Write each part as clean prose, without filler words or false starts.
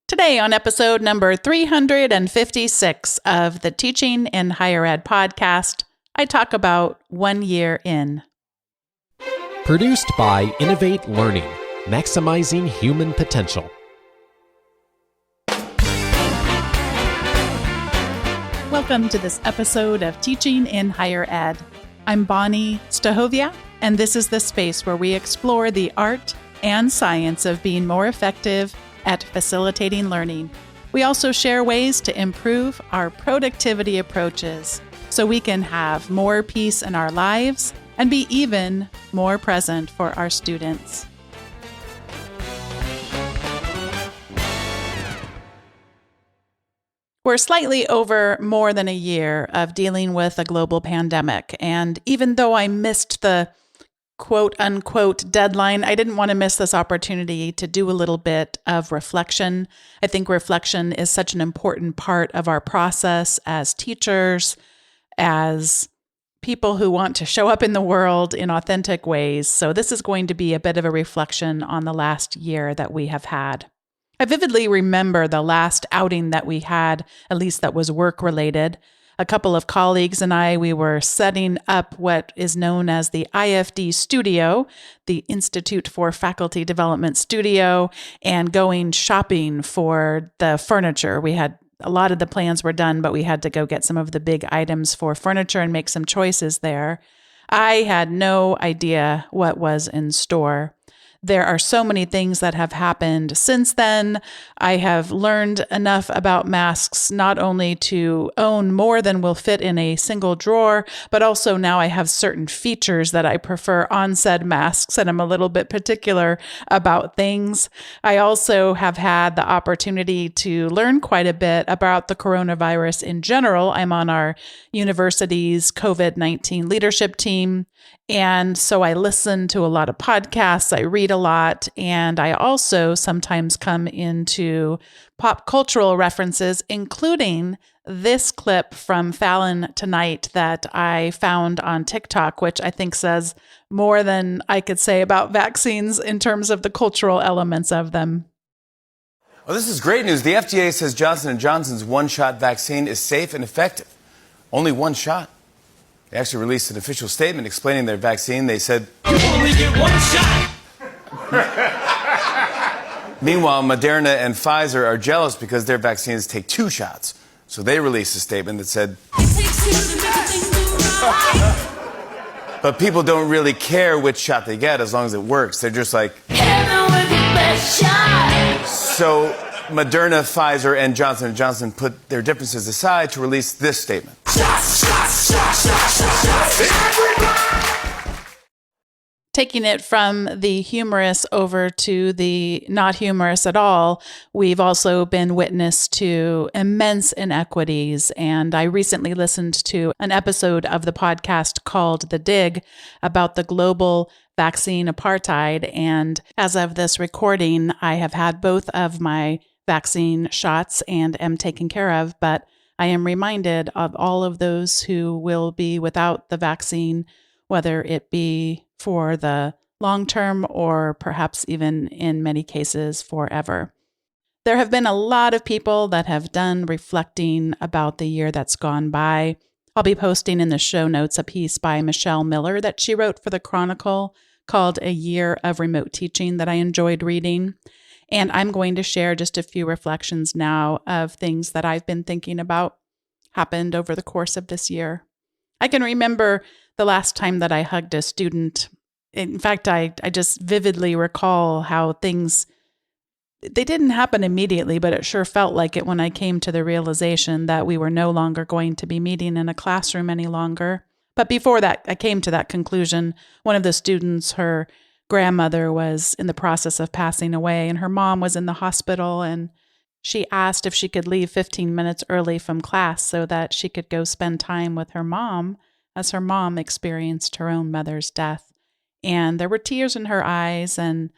Today on episode number 356 of the Teaching in Higher Ed podcast, I talk about 1 year in. Produced by Innovate Learning, maximizing human potential. Welcome to this episode of Teaching in Higher Ed. I'm Bonni Stachowiak, and this is the space where we explore the art and science of being more effective at facilitating learning. We also share ways to improve our productivity approaches so we can have more peace in our lives and be even more present for our students. We're slightly over more than a year of dealing with a global pandemic, and even though I missed the quote-unquote deadline, I didn't want to miss this opportunity to do a little bit of reflection. I think reflection is such an important part of our process as teachers, as people who want to show up in the world in authentic ways. So this is going to be a bit of a reflection on the last year that we have had. I vividly remember the last outing that we had, at least that was work-related. A couple of colleagues and I, we were setting up what is known as the IFD studio, the Institute for Faculty Development studio, and going shopping for the furniture. We had a lot of the plans were done, but we had to go get some of the big items for furniture and make some choices there. I had no idea what was in store. There are so many things that have happened since then. I have learned enough about masks not only to own more than will fit in a single drawer, but also now I have certain features that I prefer on said masks, and I'm a little bit particular about things. I also have had the opportunity to learn quite a bit about the coronavirus in general. I'm on our university's COVID-19 leadership team. And so I listen to a lot of podcasts, I read a lot, and I also sometimes come into pop cultural references, including this clip from Fallon tonight that I found on TikTok, which I think says more than I could say about vaccines in terms of the cultural elements of them. Well, this is great news. The FDA says Johnson & Johnson's one-shot vaccine is safe and effective. Only one shot. They actually released an official statement explaining their vaccine. They said, "You only get one shot." Meanwhile, Moderna and Pfizer are jealous because their vaccines take 2 shots. So they released a statement that said, but people don't really care which shot they get as long as it works. They're just like, so Moderna, Pfizer, and Johnson & Johnson put their differences aside to release this statement. Taking it from the humorous over to the not humorous at all, we've also been witness to immense inequities. And I recently listened to an episode of the podcast called The Dig about the global vaccine apartheid. And as of this recording, I have had both of my vaccine shots and am taken care of, but I am reminded of all of those who will be without the vaccine, whether it be for the long term or perhaps even in many cases forever. There have been a lot of people that have done reflecting about the year that's gone by. I'll be posting in the show notes a piece by Michelle Miller that she wrote for the Chronicle called A Year of Remote Teaching that I enjoyed reading. And I'm going to share just a few reflections now of things that I've been thinking about happened over the course of this year. I can remember the last time that I hugged a student. In fact, I just vividly recall how things, they didn't happen immediately, but it sure felt like it when I came to the realization that we were no longer going to be meeting in a classroom any longer. But before that, I came to that conclusion. One of the students, her grandmother was in the process of passing away, and her mom was in the hospital, and she asked if she could leave 15 minutes early from class so that she could go spend time with her mom as her mom experienced her own mother's death. And there were tears in her eyes, and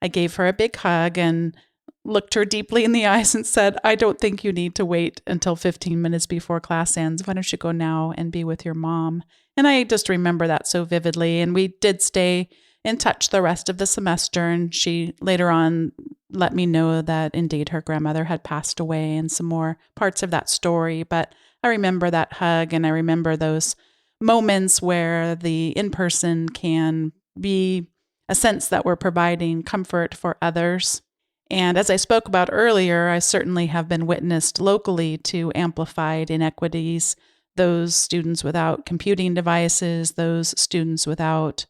I gave her a big hug and looked her deeply in the eyes and said, "I don't think you need to wait until 15 minutes before class ends. Why don't you go now and be with your mom?" And I just remember that so vividly. And we did stay in touch the rest of the semester. And she later on let me know that indeed her grandmother had passed away and some more parts of that story. But I remember that hug, and I remember those moments where the in-person can be a sense that we're providing comfort for others. And as I spoke about earlier, I certainly have been witnessed locally to amplified inequities, those students without computing devices, those students without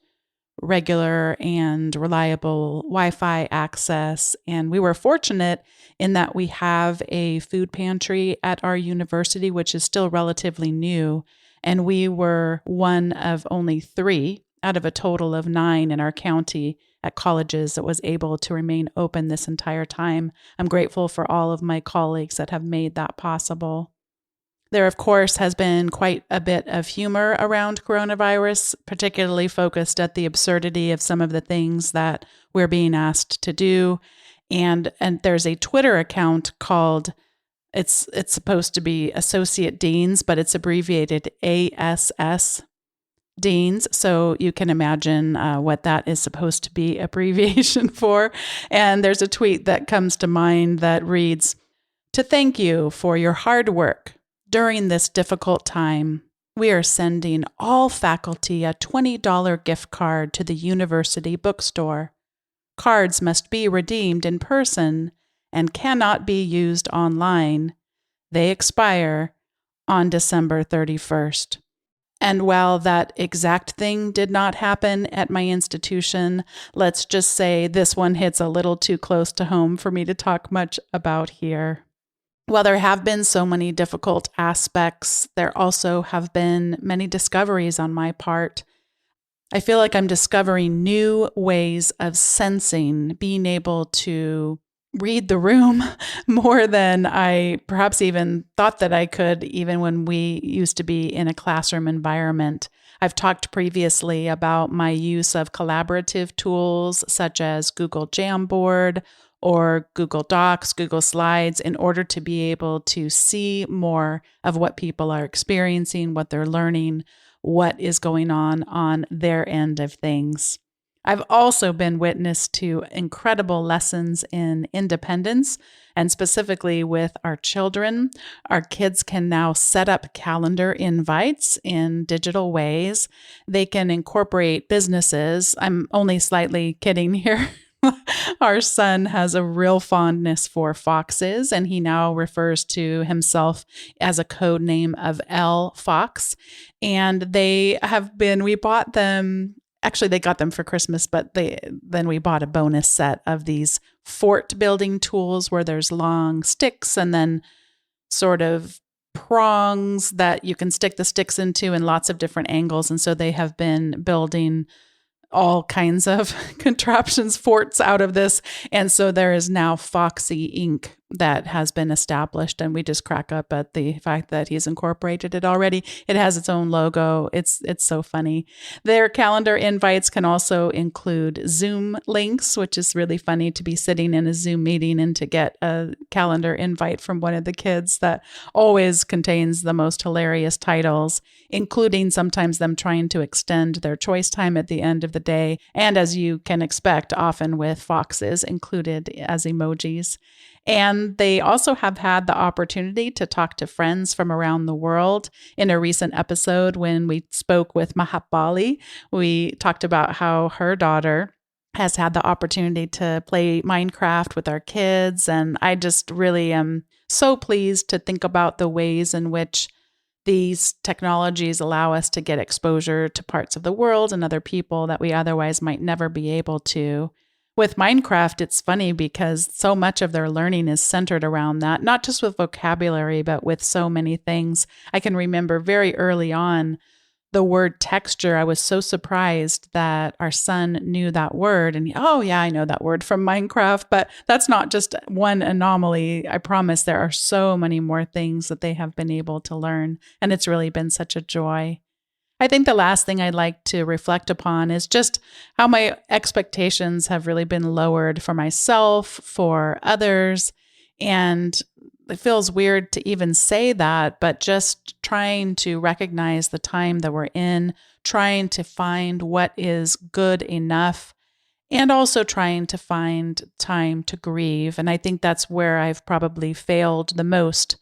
regular and reliable Wi-Fi access. And we were fortunate in that we have a food pantry at our university, which is still relatively new. And we were one of only 3 out of a total of 9 in our county at colleges that was able to remain open this entire time. I'm grateful for all of my colleagues that have made that possible. There, of course, has been quite a bit of humor around coronavirus, particularly focused at the absurdity of some of the things that we're being asked to do. And there's a Twitter account called, it's supposed to be Associate Deans, but it's abbreviated ASS Deans. So you can imagine what that is supposed to be abbreviation for. And there's a tweet that comes to mind that reads, "To thank you for your hard work during this difficult time, we are sending all faculty a $20 gift card to the university bookstore. Cards must be redeemed in person and cannot be used online. They expire on December 31st. And while that exact thing did not happen at my institution, let's just say this one hits a little too close to home for me to talk much about here. While there have been so many difficult aspects, there also have been many discoveries on my part. I feel like I'm discovering new ways of sensing, being able to read the room more than I perhaps even thought that I could, even when we used to be in a classroom environment. I've talked previously about my use of collaborative tools such as Google Jamboard or Google Docs, Google Slides, in order to be able to see more of what people are experiencing, what they're learning, what is going on their end of things. I've also been witness to incredible lessons in independence, and specifically with our children. Our kids can now set up calendar invites in digital ways. They can incorporate businesses. I'm only slightly kidding here. Our son has a real fondness for foxes, and he now refers to himself as a code name of L Fox. And we bought them. Actually, they got them for Christmas, but then we bought a bonus set of these fort building tools where there's long sticks and then sort of prongs that you can stick the sticks into in lots of different angles. And so they have been building all kinds of contraptions, forts out of this. And so there is now Foxy Inc. that has been established. And we just crack up at the fact that he's incorporated it already. It has its own logo. It's so funny. Their calendar invites can also include Zoom links, which is really funny to be sitting in a Zoom meeting and to get a calendar invite from one of the kids that always contains the most hilarious titles, including sometimes them trying to extend their choice time at the end of the day. And as you can expect, often with foxes included as emojis. And they also have had the opportunity to talk to friends from around the world. In a recent episode, when we spoke with Mahabali, we talked about how her daughter has had the opportunity to play Minecraft with our kids. And I just really am so pleased to think about the ways in which these technologies allow us to get exposure to parts of the world and other people that we otherwise might never be able to. With Minecraft, it's funny because so much of their learning is centered around that, not just with vocabulary, but with so many things. I can remember very early on the word texture. I was so surprised that our son knew that word. And oh yeah, I know that word from Minecraft, but that's not just one anomaly. I promise there are so many more things that they have been able to learn. And it's really been such a joy. I think the last thing I'd like to reflect upon is just how my expectations have really been lowered for myself, for others. And it feels weird to even say that, but just trying to recognize the time that we're in, trying to find what is good enough, and also trying to find time to grieve. And I think that's where I've probably failed the most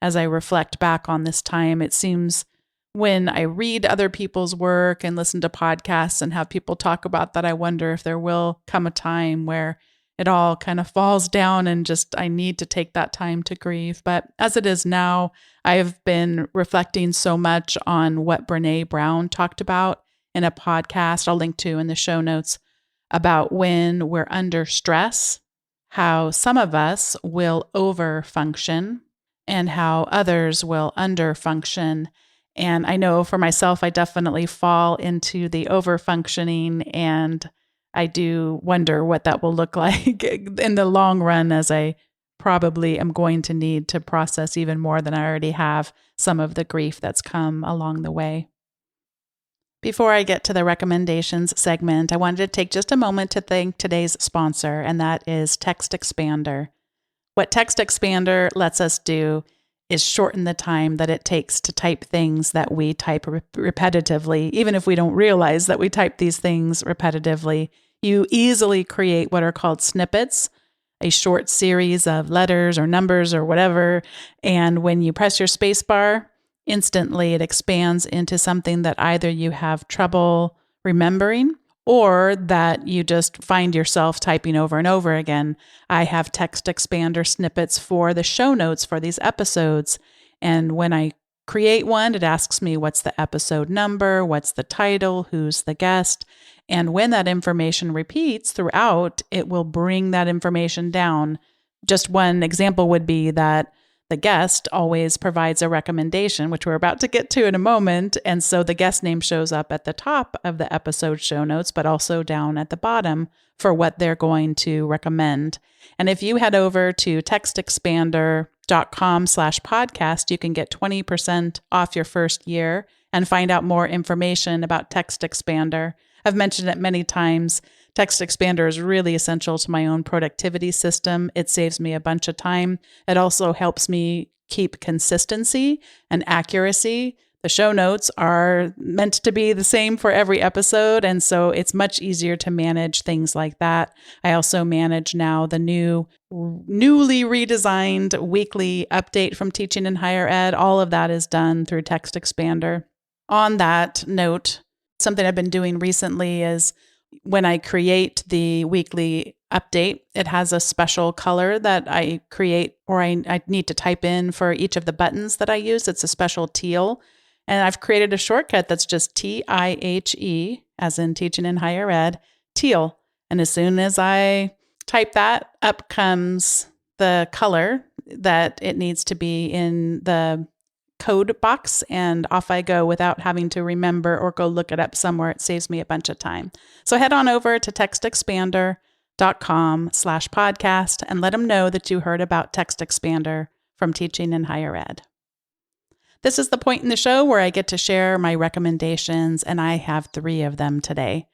as I reflect back on this time. It seems when I read other people's work and listen to podcasts and have people talk about that, I wonder if there will come a time where it all kind of falls down and just I need to take that time to grieve. But as it is now, I've been reflecting so much on what Brené Brown talked about in a podcast I'll link to in the show notes about when we're under stress, how some of us will overfunction and how others will underfunction. And I know for myself, I definitely fall into the overfunctioning, and I do wonder what that will look like in the long run, as I probably am going to need to process even more than I already have some of the grief that's come along the way. Before I get to the recommendations segment, I wanted to take just a moment to thank today's sponsor, and that is Text Expander. What Text Expander lets us do is shorten the time that it takes to type things that we type repetitively, even if we don't realize that we type these things repetitively. You easily create what are called snippets, a short series of letters or numbers or whatever, and when you press your space bar, instantly it expands into something that either you have trouble remembering or that you just find yourself typing over and over again. I have Text Expander snippets for the show notes for these episodes. And when I create one, it asks me what's the episode number, what's the title, who's the guest. And when that information repeats throughout, it will bring that information down. Just one example would be that the guest always provides a recommendation, which we're about to get to in a moment. And so the guest name shows up at the top of the episode show notes, but also down at the bottom for what they're going to recommend. And if you head over to textexpander.com/podcast, you can get 20% off your first year and find out more information about Text Expander. I've mentioned it many times. Text Expander is really essential to my own productivity system. It saves me a bunch of time. It also helps me keep consistency and accuracy. The show notes are meant to be the same for every episode, and so it's much easier to manage things like that. I also manage now the newly redesigned weekly update from Teaching in Higher Ed. All of that is done through Text Expander. On that note, something I've been doing recently is when I create the weekly update, it has a special color that I create or I need to type in for each of the buttons that I use. It's a special teal. And I've created a shortcut that's just TIHE, as in Teaching in Higher Ed, teal. And as soon as I type that, up comes the color that it needs to be in the code box, and off I go without having to remember or go look it up somewhere. It saves me a bunch of time. So head on over to textexpander.com/podcast and let them know that you heard about Text Expander from Teaching in Higher Ed. This is the point in the show where I get to share my recommendations, and I have 3 of them today.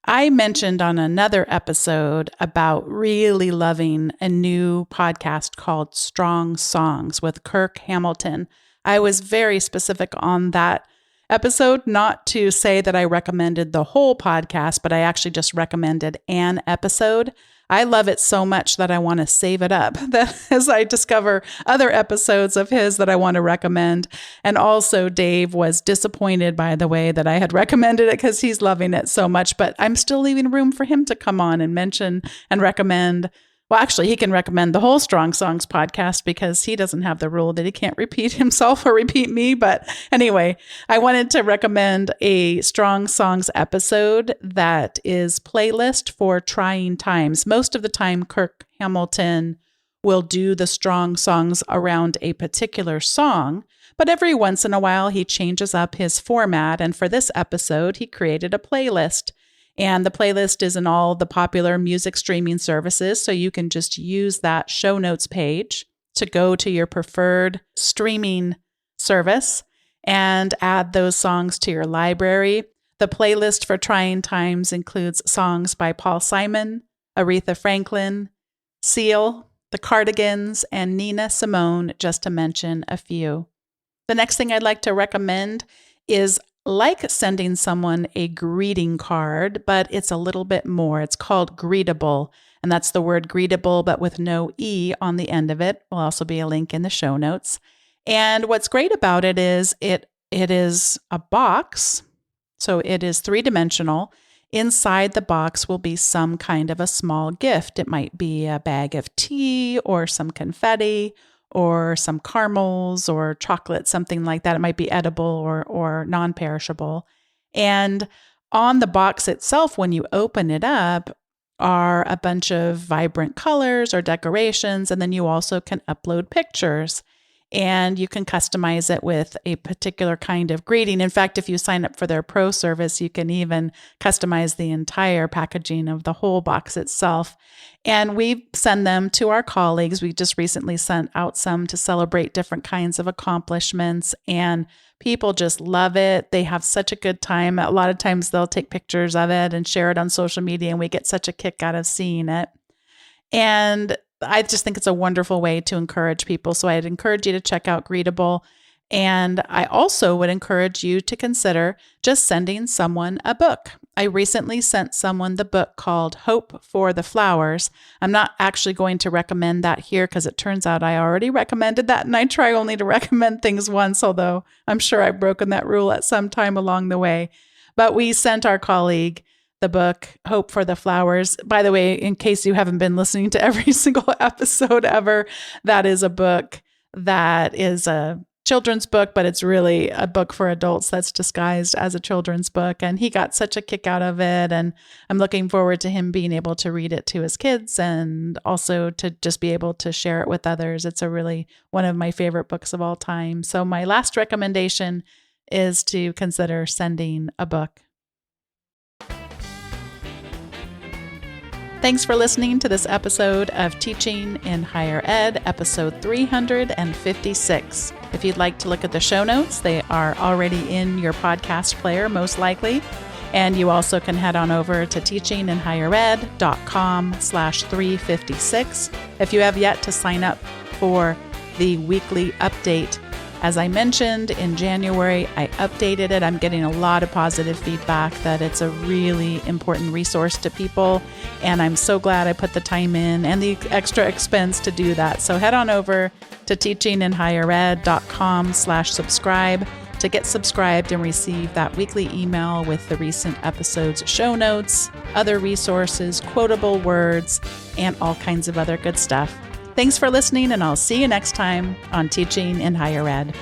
I mentioned on another episode about really loving a new podcast called Strong Songs with Kirk Hamilton. I was very specific on that episode, not to say that I recommended the whole podcast, but I actually just recommended an episode. I love it so much that I want to save it up that as I discover other episodes of his that I want to recommend. And also Dave was disappointed by the way that I had recommended it because he's loving it so much, but I'm still leaving room for him to come on and mention and recommend. Well, actually, he can recommend the whole Strong Songs podcast because he doesn't have the rule that he can't repeat himself or repeat me. But anyway, I wanted to recommend a Strong Songs episode that is playlist for trying times. Most of the time, Kirk Hamilton will do the Strong Songs around a particular song, but every once in a while, he changes up his format. And for this episode, he created a playlist. And the playlist is in all the popular music streaming services, so you can just use that show notes page to go to your preferred streaming service and add those songs to your library. The playlist for Trying Times includes songs by Paul Simon, Aretha Franklin, Seal, the Cardigans, and Nina Simone, just to mention a few. The next thing I'd like to recommend is like sending someone a greeting card, but it's a little bit more. It's called Greetable, and that's the word greetable, but with no E on the end of it. Will also be a link in the show notes. And what's great about it is it is a box, so it is three-dimensional. Inside the box will be some kind of a small gift. It might be a bag of tea or some confetti or some caramels or chocolate, something like that. It might be edible or non-perishable. And on the box itself, when you open it up, are a bunch of vibrant colors or decorations, and then you also can upload pictures. And you can customize it with a particular kind of greeting. In fact, if you sign up for their pro service, you can even customize the entire packaging of the whole box itself. And we send them to our colleagues. We just recently sent out some to celebrate different kinds of accomplishments, and people just love it. They have such a good time. A lot of times they'll take pictures of it and share it on social media, and we get such a kick out of seeing it. And I just think it's a wonderful way to encourage people. So I'd encourage you to check out Greetable. And I also would encourage you to consider just sending someone a book. I recently sent someone the book called Hope for the Flowers. I'm not actually going to recommend that here because it turns out I already recommended that, and I try only to recommend things once, although I'm sure I've broken that rule at some time along the way. But we sent our colleague the book, Hope for the Flowers. By the way, in case you haven't been listening to every single episode ever, that is a book that is a children's book, but it's really a book for adults that's disguised as a children's book. And he got such a kick out of it. And I'm looking forward to him being able to read it to his kids and also to just be able to share it with others. It's a really one of my favorite books of all time. So my last recommendation is to consider sending a book. Thanks for listening to this episode of Teaching in Higher Ed, episode 356. If you'd like to look at the show notes, they are already in your podcast player, most likely. And you also can head on over to teachinginhighered.com/356. If you have yet to sign up for the weekly update, as I mentioned in January, I updated it. I'm getting a lot of positive feedback that it's a really important resource to people. And I'm so glad I put the time in and the extra expense to do that. So head on over to teachinginhighered.com/subscribe to get subscribed and receive that weekly email with the recent episodes, show notes, other resources, quotable words, and all kinds of other good stuff. Thanks for listening, and I'll see you next time on Teaching in Higher Ed.